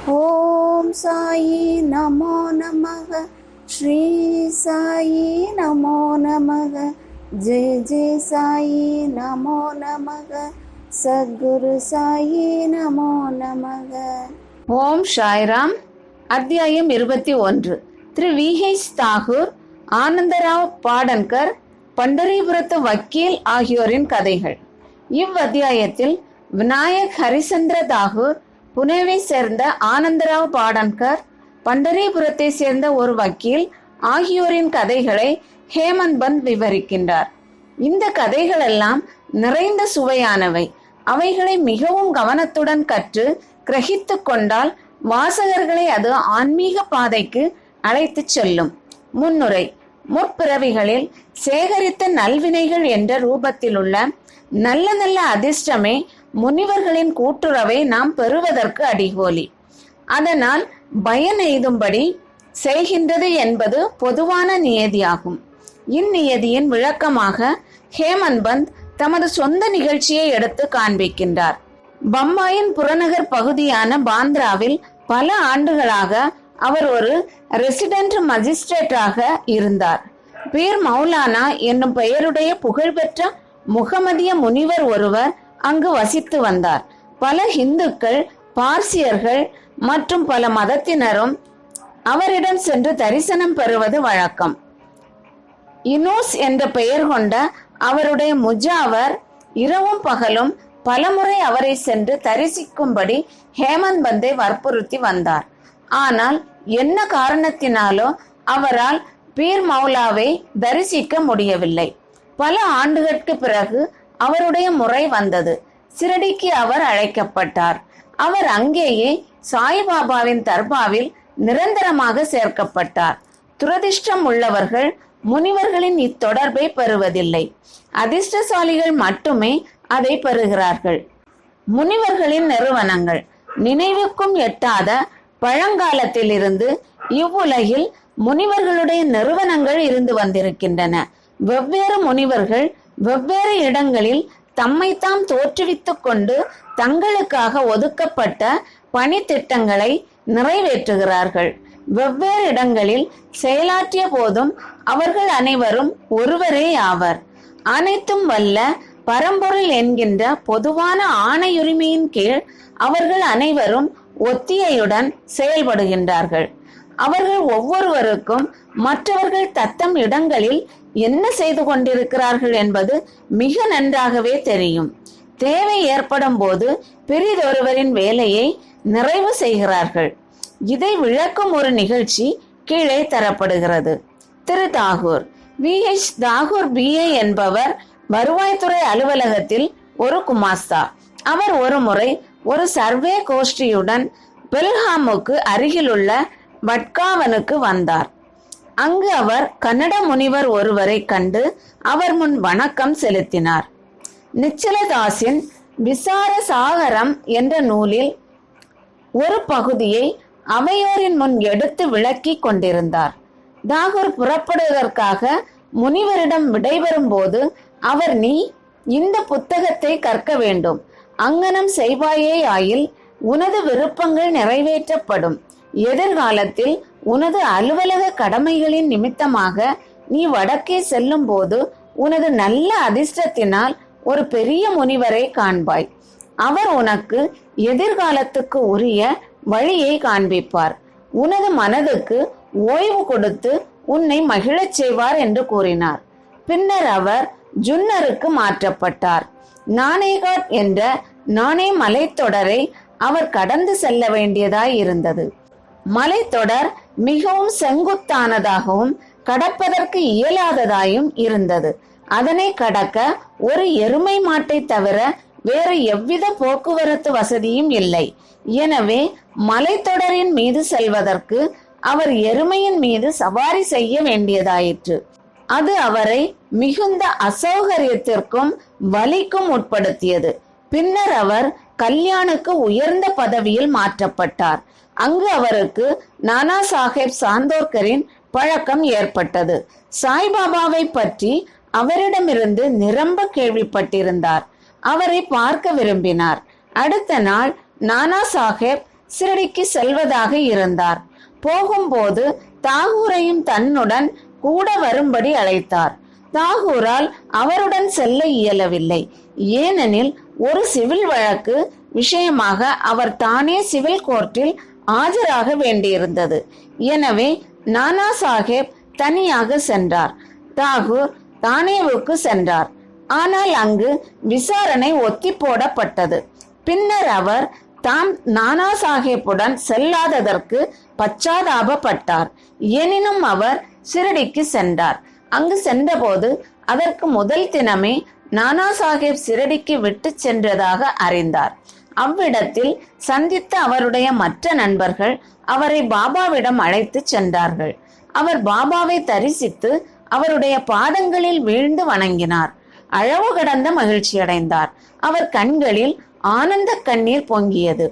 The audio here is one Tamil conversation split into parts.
ஓம் சாயி நமோ நமக. ஸ்ரீ சாயி நமோ நமக. ஜெய ஜெய சாயி நமோ நமக. சத்குரு சாயி நமோ நமக. ஓம் சாய்ராம். அத்தியாயம் 21. திரு வி.ஹெச். தாகூர், ஆனந்தராவ் பாடன்கர், பண்டரிபுரத்து வக்கீல் ஆகியோரின் கதைகள். இவ்வத்தியாயத்தில் விநாயக் ஹரிச்சந்திர தாகூர், புனேவை சேர்ந்த ஆனந்தராவ் பாடன்கர், பண்டரிபுரத்தை சேர்ந்த ஒரு வக்கீல் ஆகியோரின் கதைகளை ஹேமந்த் பந்த் விவரிக்கின்றார். இந்த கதைகள் எல்லாம் நிறைந்த சுவையானவை. அவைகளை மிகவும் கவனத்துடன் கற்று கிரகித்து கொண்டால் வாசகர்களை அது ஆன்மீக பாதைக்கு அழைத்து செல்லும். முன்னுரை. முற்பிறவிகளில் சேகரித்த நல்வினைகள் என்ற ரூபத்திலுள்ள நல்ல நல்ல அதிர்ஷ்டமே முனிவர்களின் கூட்டுறவை நாம் பெறுவதற்கு அடிகோலி. அதனால் பயன் எய்தும்படி செய்கின்றது என்பது பொதுவான நியதியாகும். இந்நியதியின் விளக்கமாக ஹேமந்த் பந்த் தமது சொந்த நிகழ்ச்சியை எடுத்து காண்பிக்கின்றார். பம்பாயின் புறநகர் பகுதியான பாந்த்ராவில் பல ஆண்டுகளாக அவர் ஒரு ரெசிடென்ட் மஜிஸ்ட்ரேட்டாக இருந்தார். பீர் மௌலானா என்னும் பெயருடைய புகழ்பெற்ற முகமதிய முனிவர் ஒருவர் அங்கு வசித்து வந்தார். பல இந்துக்கள், பார்சியர்கள் மற்றும் பல மதத்தினரும் அவரிடம் சென்று தரிசனம் பெறுவது வழக்கம். இனூஸ் என்ற பெயர் கொண்ட அவருடைய முஜாவர் இரவும் பகலும் பலமுறை அவரை சென்று தரிசிக்கும்படி ஹேமந்த் பந்தை வற்புறுத்தி வந்தார். ஆனால் என்ன காரணத்தினாலோ அவரால் பீர் மௌலாவை தரிசிக்க முடியவில்லை. பல ஆண்டுகளுக்கு பிறகு அவருடைய முறை வந்தது. சிரடிக்கு அவர் அழைக்கப்பட்டார். அவர் அங்கேயே சாய்பாபாவின் தர்பாவில் நிரந்தரமாக சேர்க்கப்பட்டார். துரதிர்ஷ்டம் உள்ளவர்கள் முனிவர்களின் இத்தொடர்பை பெறுவதில்லை. அதிர்ஷ்டசாலிகள் மட்டுமே அதை பெறுகிறார்கள். முனிவர்களின் நிறுவனங்கள் நினைவுக்கும் எட்டாத பழங்காலத்திலிருந்து இவ்வுலகில் முனிவர்களுடைய நிறுவனங்கள் இருந்து வந்திருக்கின்றன. வெவ்வேறு முனிவர்கள் வெவ்வேறு இடங்களில் தம்மைத்தாம் தோற்றுவித்துக் கொண்டு தங்களுக்காக ஒதுக்கப்பட்ட பணி திட்டங்களை நிறைவேற்றுகிறார்கள். வெவ்வேறு இடங்களில் செயலாற்றிய போதும் அவர்கள் அனைவரும் ஒருவரே ஆவர். அனைத்தும் வல்ல பரம்பொருள் என்கின்ற பொதுவான ஆணையுரிமையின் கீழ் அவர்கள் அனைவரும் ஒத்திகையுடன் செயல்படுகின்றார்கள். அவர்கள் ஒவ்வொருவருக்கும் மற்றவர்கள் தத்தம் இடங்களில் என்ன செய்து கொண்டிருக்கிறார்கள் என்பது மிக நன்றாகவே தெரியும். தேவை ஏற்படும் போது பெரிதொருவரின் வேலையை நிறைவு செய்கிறார்கள். இதை விளக்கும் ஒரு நிகழ்ச்சி கீழே தரப்படுகிறது. திரு தாகூர். வி.ஹெச். தாகூர் B.A. என்பவர் வருவாய்த்துறை அலுவலகத்தில் ஒரு குமாஸ்தா. அவர் ஒரு முறை ஒரு சர்வே கோஷ்டியுடன் பெல்ஹாமுக்கு அருகிலுள்ள வட்காவனுக்கு வந்தார். அங்கு அவர் கன்னட முனிவர் ஒருவரை கண்டு அவர் முன் வணக்கம் செலுத்தினார். நிச்சலதாசின் விசார சாகரம் என்ற நூலில் ஒரு பகுதியை அவையோரின் முன் எடுத்து விளக்கி கொண்டிருந்தார். தாகூர் புறப்படுவதற்காக முனிவரிடம் விடைபெறும் போது அவர், நீ இந்த புத்தகத்தை கற்க வேண்டும். அங்கனம் செய்வாயே ஆயில் உனது விருப்பங்கள் நிறைவேற்றப்படும். எதிர்காலத்தில் உனது அலுவலக கடமைகளின் நிமித்தமாக நீ வடக்கே செல்லும் போது உனது நல்ல அதிர்ஷ்டத்தினால் ஒரு பெரிய முனிவரை காண்பாய். அவர் உனக்கு எதிர்காலத்துக்கு உரிய வழியை காண்பிப்பார். உனது மனதுக்கு ஓய்வு கொடுத்து உன்னை மகிழச் செய்வார் என்று கூறினார். பின்னர் அவர் ஜுன்னருக்கு மாற்றப்பட்டார். நானேகாட் என்ற நானே மலைத்தொடரை அவர் கடந்து செல்ல வேண்டியதாய் இருந்தது. மலைத்தொடர் மிகவும் செங்குத்தானதாகவும் கடப்பதற்கு இயலாததாயும் இருந்தது. அதனை கடக்க ஒரு எருமை மாட்டை தவிர வேறு எவ்வித போக்குவரத்து வசதியும் இல்லை. எனவே மலைத்தொடரின் மீது செல்வதற்கு அவர் எருமையின் மீது சவாரி செய்ய வேண்டியதாயிற்று. அது அவரை மிகுந்த அசௌகரியத்திற்கும் வலிக்கும் உட்படுத்தியது. பின்னர் அவர் கல்யாணுக்கு உயர்ந்த பதவியில் மாற்றப்பட்டார். அங்கு அவருக்கு நானா சாஹேப் சாந்தோர்கரின் பழக்கம் ஏற்பட்டது. சாய்பாபாவை பற்றி அவரிடமிருந்து நிரம்ப கேள்விப்பட்டிருந்தார். அவரை பார்க்க விரும்பினார். அடுத்த நாள் நானா சாஹேப் சிரடிக்கு செல்வதாக இருந்தார். போகும்போது தாகூரையும் தன்னுடன் கூட வரும்படி அழைத்தார். தாகூரால் அவருடன் செல்ல இயலவில்லை. ஏனெனில் ஒரு சிவில் வழக்கு விஷயமாக அவர் தானே சிவில் கோர்ட்டில் ஆஜராக வேண்டியிருந்தது. எனவே நானா சாஹேப் தனியாக சென்றார். தாகூர் தானேவுக்கு சென்றார். ஆனால் அங்கு விசாரணை ஒத்தி போடப்பட்டது. பின்னர் அவர் தாம் நானா சாஹேப்புடன் செல்லாததற்கு பச்சாதாபப்பட்டார். எனினும் அவர் சிரடிக்கு சென்றார். அங்கு சென்றபோது அதற்கு முதல் தினமே நானா சாஹேப் சிரடிக்கு விட்டு சென்றதாக அறிந்தார். அவ்விடத்தில் சந்தித்த அவருடைய மற்ற நண்பர்கள் அவரை பாபாவிடம் அழைத்து சென்றார்கள். அவர் பாபாவை தரிசித்து அவருடைய பாதங்களில் வீழ்ந்து வணங்கினார். அளவு கடந்த மகிழ்ச்சி அடைந்தார். அவர் கண்களில் ஆனந்த கண்ணீர் பொங்கியது.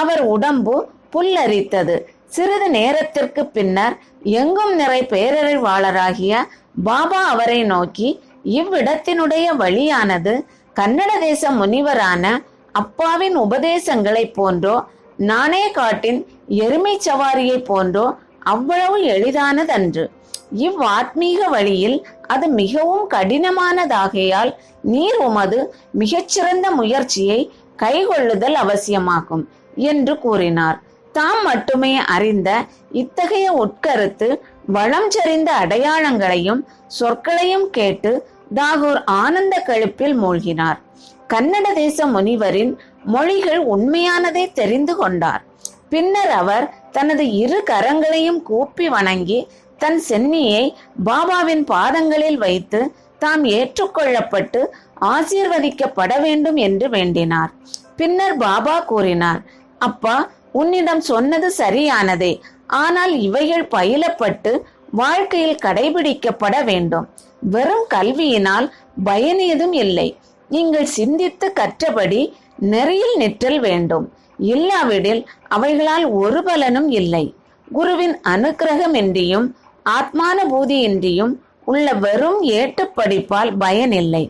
அவர் உடம்பு புல்லரித்தது. சிறிது நேரத்திற்கு பின்னர் எங்கும் நிறை பேரறிவாளராகிய பாபா அவரை நோக்கி, இவ்விடத்தினுடைய வழியானது கன்னட தேச முனிவரான அப்பாவின் உபதேசங்களை போன்றோ நானே காட்டின் எருமை சவாரியை போன்றோ அவ்வளவு எளிதானதன்று. இவ்வாத்மீக வழியில் அது மிகவும் கடினமானதாகையால் நீர் உமது மிகச்சிறந்த முயற்சியை கைகொள்ளுதல் அவசியமாகும் என்று கூறினார். தாம் மட்டுமே அறிந்த இத்தகைய உட்கருத்து வளம் சரிந்த அடையாளங்களையும் சொற்களையும் கேட்டு தாகூர் ஆனந்த கழிப்பில் மூழ்கினார். கன்னட தேச முனிவரின் மொழிகள் உண்மையானதை தெரிந்து கொண்டார். பின்னர் அவர் தனது இரு கரங்களையும் கூப்பி வணங்கி தன் சென்னியை பாபாவின் பாதங்களில் வைத்து தாம் ஏற்றுக்கொள்ளப்பட்டு ஆசீர்வதிக்கப்பட வேண்டும் என்று வேண்டினார். பின்னர் பாபா கூறினார், அப்பா, உன்னிடம் சொன்னது சரியானதே. ஆனால் இவைகள் பயிலப்பட்டு வாழ்க்கையில் கடைபிடிக்கப்பட வேண்டும். வெறும் கல்வியினால் பயன் ஏதும் இல்லை. நீங்கள் சிந்தித்து கற்றபடி நெறியில் நிற்றல் வேண்டும். இல்லாவிடில் அவைகளால் ஒரு பலனும் இல்லை. குருவின் அனுக்கிரகமின்றியும் ஆத்மானுபூதியின்றியும் உள்ள வெறும் ஏட்டுப்படிப்பால் பயனில்லை.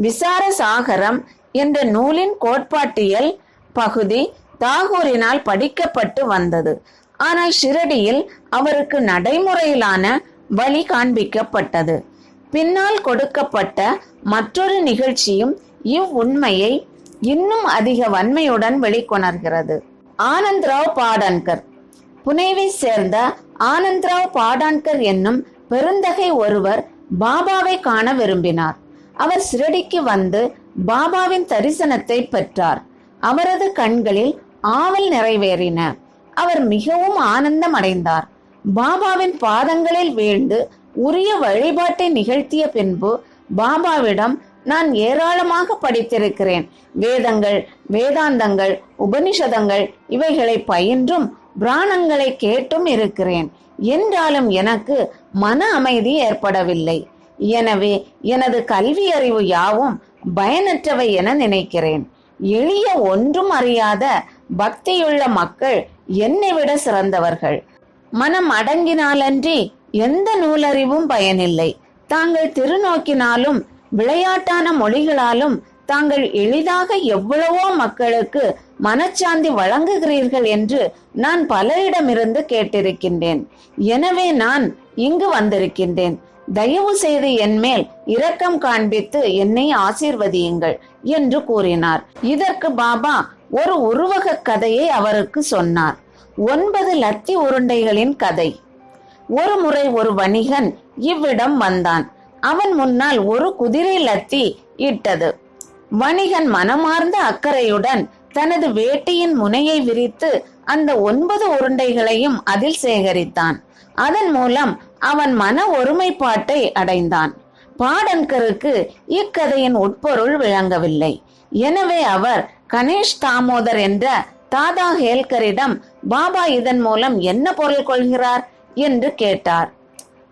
விசார சாகரம் என்ற நூலின் கோட்பாட்டியல் பகுதி தாகூரினால் படிக்கப்பட்டு வந்தது. ஆனால் ஷிரடியில் அவருக்கு நடைமுறையிலான வழி காண்பிக்கப்பட்டது. பின்னால் கொடுக்கப்பட்ட மற்றொரு நிகழ்ச்சியும் இவ்வுண்மையை இன்னும் அதிக வன்மையுடன் வெளிக்கொணர்கிறது. ஆனந்த்ராவ் பாடன்கர். புனேவை சேர்ந்த ஆனந்த்ராவ் பாடான்கர் என்னும் பெருந்தகை ஒருவர் பாபாவை காண விரும்பினார். அவர் சிரடிக்கு வந்து பாபாவின் தரிசனத்தை பெற்றார். அவரது கண்களில் ஆவல் நிறைவேறின. அவர் மிகவும் ஆனந்தம் அடைந்தார். பாபாவின் பாதங்களில் வீழ்ந்து உரிய வழிபாட்டை நிகழ்த்திய பின்பு பாபாவிடம், நான் ஏராளமாக படித்திருக்கிறேன். வேதங்கள், வேதாந்தங்கள், உபனிஷதங்கள் இவைகளை பயின்றும் பிராணங்களை கேட்டும் இருக்கிறேன். என்றாலும் எனக்கு மன அமைதி ஏற்படவில்லை. எனவே எனது கல்வி அறிவு யாவும் பயனற்றவை என நினைக்கிறேன். எளிய ஒன்றும் அறியாத பக்தியுள்ள மக்கள் என்னை விட சிறந்தவர்கள். மனம் அடங்கினாலன்றி எந்த நூலறிவும் பயனில்லை. தாங்கள் திருநோக்கினாலும் விளையாட்டான மொழிகளாலும் தாங்கள் எளிதாக எவ்வளவோ மக்களுக்கு மனச்சாந்தி வழங்குகிறீர்கள் என்று நான் பலரிடமிருந்து கேட்டிருக்கின்றேன். எனவே நான் இங்கு வந்திருக்கின்றேன். தயவு செய்து என் மேல் இரக்கம் காண்பித்து என்னை ஆசீர்வதியுங்கள் என்று கூறினார். இதற்கு பாபா ஒரு உருவக கதையை அவருக்கு சொன்னார். 9 லத்தி உருண்டைகளின் கதை. ஒரு முறை ஒரு வணிகன் இவ்விடம் வந்தான். அவன் முன்னால் ஒரு குதிரை லத்தி இட்டது. வணிகன் மனமார்ந்த அக்கறையுடன் தனது வேட்டியின் முனையை விரித்து அந்த 9 உருண்டைகளையும் அதில் சேகரித்தான். அதன் மூலம் அவன் மன ஒருமைப்பாட்டை அடைந்தான். பாடன்கருக்கு இக்கதையின் உட்பொருள் விளங்கவில்லை. எனவே அவர் கணேஷ் தாமோதர் என்ற தாதா ஹேல்கரிடம், பாபா இதன் மூலம் என்ன பொருள் கொள்கிறார் என்று கேட்டார்.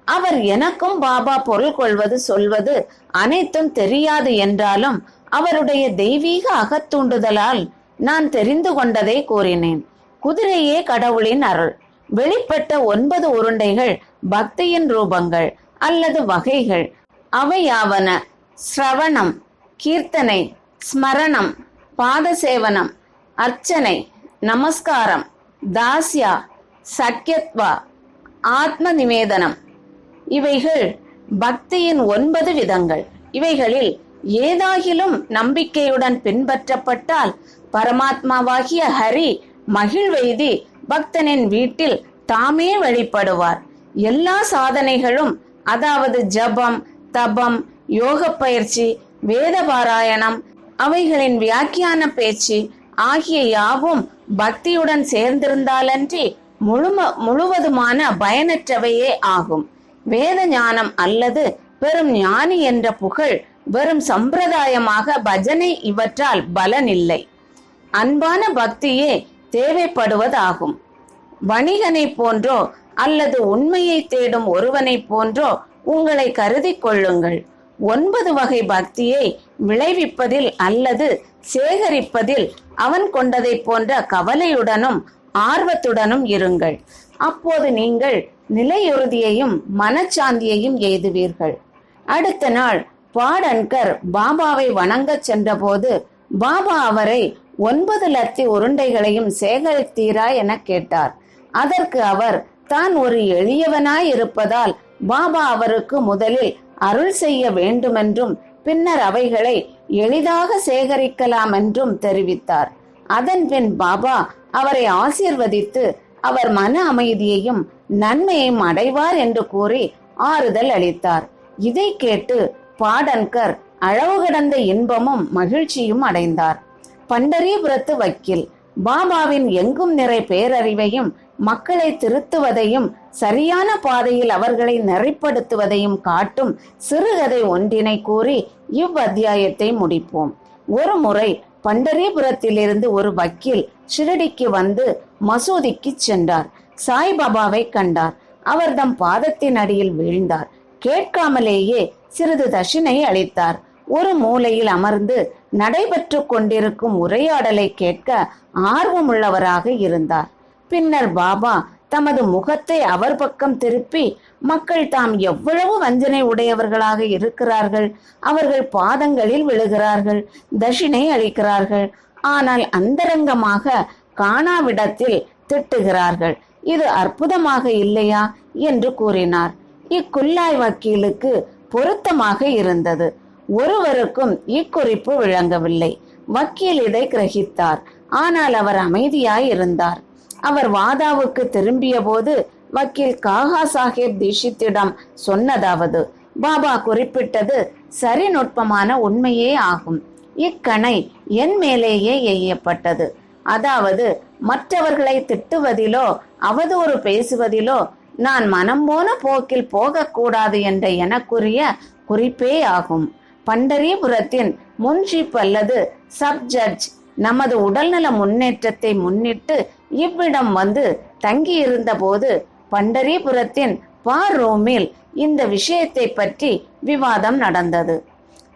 அவர், எனக்கும் பாபா பொருள் கொள்வது சொல்வது அனைத்தும் தெரியாது என்றாலும் அவருடைய தெய்வீக அகத்தூண்டுதலால் நான் தெரிந்து கொண்டதை கூறினேன். குதிரையே கடவுளின் அருள். வெளிப்பட்ட 9 உருண்டைகள் பக்தியின் ரூபங்கள் அல்லது வகைகள். அவையாவன: சிரவணம், கீர்த்தனை, ஸ்மரணம், பாதசேவனம், அர்ச்சனை, நமஸ்காரம், தாஸ்யா, சக்கியத்வா, ஆத்ம நிவேதனம் இவைகள் பக்தியின் 9 விதங்கள். இவைகளில் ஏதாகிலும் நம்பிக்கையுடன் பின்பற்றப்பட்டால் பரமாத்மாவாகிய ஹரி மகிழ்வெய்தி பக்தனின் வீட்டில் தாமே வெளிப்படுவார். எல்லா சாதனைகளும், அதாவது ஜபம், தபம், யோக பயிற்சி, வேத பாராயணம், அவைகளின் வியாக்கியான பேச்சு ஆகிய யாவும் பக்தியுடன் சேர்ந்திருந்தாலன்றி முழுவதுமான பயனற்றவையே ஆகும். வேத ஞானம் அல்லது வெறும் ஞானி என்ற புகழ் வெறும் சம்பிரதாயமாக பஜனை இவற்றால் பலனில்லை. அன்பான பக்தியே தேவைப்படுவதாகும். வணிகனை போன்றோ அல்லது உண்மையை தேடும் ஒருவனை போன்றோ உங்களை கருதி கொள்ளுங்கள். 9 வகை பக்தியை விளைவிப்பதில் அல்லது சேகரிப்பதில் அவன் கொண்டதை போன்ற கவலையுடனும் ஆர்வத்துடனும் இருங்கள். அப்போது நீங்கள் நிலையுறுதியையும் மனச்சாந்தியையும் எய்துவீர்கள். அடுத்த நாள் பாடன்கர் பாபாவை வணங்க சென்றபோது பாபா அவரை 9 லத்தி உருண்டைகளையும் சேகரித்தீரா என கேட்டார். அதற்கு அவர் தான் ஒரு எளியவனாய் இருப்பதால் பாபா அவருக்கு முதலில் அருள் செய்ய வேண்டுமென்றும் பின்னர் அவைகளை எளிதாக சேகரிக்கலாம் என்றும் தெரிவித்தார். அதன் பின் பாபா அவரை ஆசீர்வதித்து அவர் மன அமைதியையும் நன்மையையும் அடைவார் என்று கூறி ஆறுதல் அளித்தார். இதை கேட்டு பாடன்கர் அளவு கடந்த இன்பமும் மகிழ்ச்சியும் அடைந்தார். பண்டரிபுரத்து வக்கீல் பாபாவின் எங்கும் நிறை பேரறிவையும் மக்களை திருத்துவதையும் சரியான பாதையில் அவர்களை நெறிப்படுத்துவதையும் காட்டும் சிறுகதை ஒன்றினை கூறி இவ்வத்தியாயத்தை முடிப்போம். ஒரு முறை பண்டரிபுரத்திலிருந்து ஒரு வக்கீல் ஷிரடிக்கு வந்து மசூதிக்கு சென்றார். சாய்பாபாவை கண்டார். அவர் தம் பாதத்தின் அடியில் வீழ்ந்தார். கேட்காமலேயே சிறிது தட்சிணை அளித்தார். ஒரு மூலையில் அமர்ந்து நடைபெற்று கொண்டிருக்கும் உரையாடலை கேட்க ஆர்வமுள்ளவராக இருந்தார். பின்னர் பாபா தமது முகத்தை அவர் பக்கம் திருப்பி, மக்கள் தாம் எவ்வளவு வஞ்சனை உடையவர்களாக இருக்கிறார்கள், அவர்கள் பாதங்களில் விழுகிறார்கள், தட்சிணை அளிக்கிறார்கள், ஆனால் அந்தரங்கமாக காணாவிடத்தில் திட்டுகிறார்கள், இது அற்புதமாக இல்லையா என்று கூறினார். இக்குல்லாய் வக்கீலுக்கு பொருத்தமாக இருந்தது. ஒருவருக்கும் இக்குறிப்பு விளங்கவில்லை. வக்கீல் இதை கிரகித்தார். ஆனால் அவர் அமைதியாய் இருந்தார். அவர் வாதாவுக்கு திரும்பிய போது வக்கீல் காகா சாஹேப் தீட்சித்திடம் சொன்னதாவது, பாபா குறிப்பிட்டது சரி நுட்பமான உண்மையே ஆகும். இக்கணை என் மேலேயே எய்யப்பட்டது. அதாவது மற்றவர்களை திட்டுவதிலோ அவதூறு பேசுவதிலோ நான் மனம் போன போக்கில் போகக்கூடாது என்ற எனக்குரிய குறிப்பே ஆகும். பண்டரிபுரத்தின் முன்ஷிப் அல்லது சப் ஜட்ஜ் நமது உடல்நல முன்னேற்றத்தை முன்னிட்டு இவ்விடம் வந்து தங்கியிருந்த போது பண்டரிபுரத்தின் பார் ரூமில் இந்த விஷயத்தை பற்றி விவாதம் நடந்தது.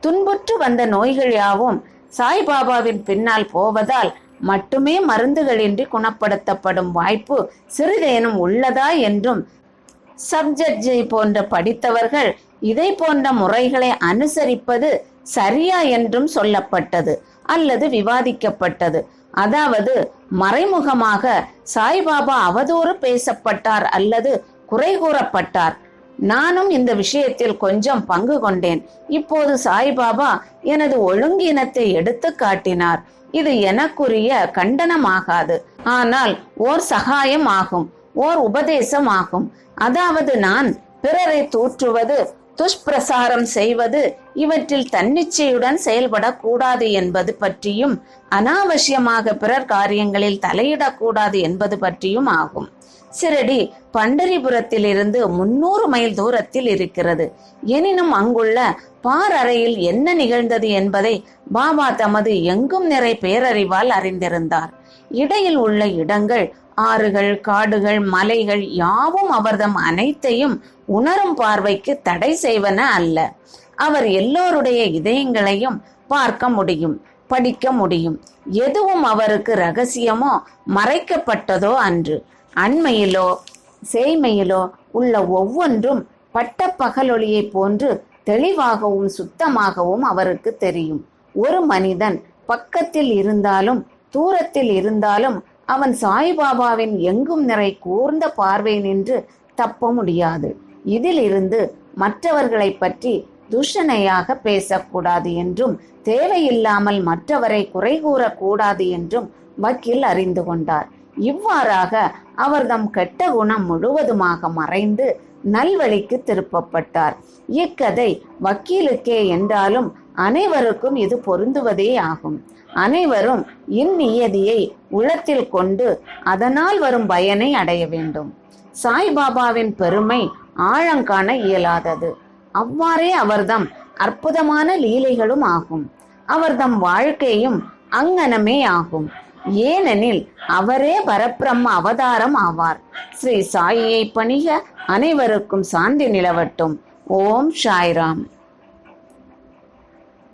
துன்புற்று வந்த நோய்கள் யாவும் சாய்பாபாவின் பின்னால் போவதால் மட்டுமே மருந்துகளின்றி குணப்படுத்தப்படும் வாய்ப்பு சிறிதேனும் உள்ளதா என்றும், சப்ஜட்ஜை போன்ற படித்தவர்கள் இதை போன்ற முறைகளை அனுசரிப்பது சரியா என்றும் சொல்லப்பட்டது அல்லது விவாதிக்கப்பட்டது. அதாவது மறைமுகமாக சாய்பாபா அவதூறு பேசப்பட்டார் அல்லது குறை கூறப்பட்டார். நானும் இந்த விஷயத்தில் கொஞ்சம் பங்கு கொண்டேன். இப்போது சாய்பாபா எனது ஒழுங்கீனத்தை எடுத்து காட்டினார். இது எனக்குரிய கண்டனமாகாது, ஆனால் ஓர் சகாயம் ஆகும், ஓர் உபதேசம் ஆகும். அதாவது நான் பிறரை தூற்றுவது, துஷ்பிரசாரம் செய்வது இவற்றில் தன்னிச்சையுடன் செயல்படக்கூடாது என்பது பற்றியும், அனாவசியமாக பிறர் காரியங்களில் தலையிடக்கூடாது என்பது பற்றியும் ஆகும். சிரடி பண்டரிபுரத்திலிருந்து 300 மைல் தூரத்தில் இருக்கிறது. எனினும் அங்குள்ள பார் அறையில் என்ன நிகழ்ந்தது என்பதை பாபா தமது எங்கும் நிறை பேரறிவால் அறிந்திருந்தார். இடையில் உள்ள இடங்கள், ஆறுகள், காடுகள், மலைகள் யாவும் அவர்தம் அனைத்தையும் உணரும் பார்வைக்கு தடை செய்வன அல்ல. அவர் எல்லோருடைய இதயங்களையும் பார்க்க முடியும், படிக்க முடியும். எதுவும் அவருக்கு ரகசியமோ மறைக்கப்பட்டதோ அன்று. அண்மையிலோ சேய்மையிலோ உள்ள ஒவ்வொன்றும் பட்ட பகலொளியை போன்று தெளிவாகவும் சுத்தமாகவும் அவருக்கு தெரியும். ஒரு மனிதன் பக்கத்தில் இருந்தாலும் தூரத்தில் இருந்தாலும் அவன் சாய்பாபாவின் எங்கும் நிறை கூர்ந்த பார்வை நின்று தப்ப முடியாது. இதிலிருந்து மற்றவர்களை பற்றி துஷணையாக பேசக்கூடாது என்றும் தேவையில்லாமல் மற்றவரை குறை கூறக்கூடாது என்றும் வக்கீல் அறிந்து கொண்டார். இவ்வாறாக அவர்தம் கெட்ட குணம் முழுவதுமாக மறைந்து நல்வழிக்கு திருப்பப்பட்டார். இக்கதை வக்கீலுக்கே என்றாலும் அனைவருக்கும் இது பொருந்துவதே ஆகும். அனைவரும் இந்நியதியை உள்ளத்தில் கொண்டு அதனால் வரும் பயனை அடைய வேண்டும். சாய்பாபாவின் பெருமை ஆழங்காண இயலாதது. அவ்வாறே அவர்தம் அற்புதமான லீலைகளும் ஆகும். அவர்தம் வாழ்க்கையும் அங்கனமே ஆகும். ஏனெனில் அவரே பரபிரம்ம அவதாரம் ஆவார். ஸ்ரீ சாயியை பணிக. அனைவருக்கும் சாந்தி நிலவட்டும். ஓம் சாய்ராம்.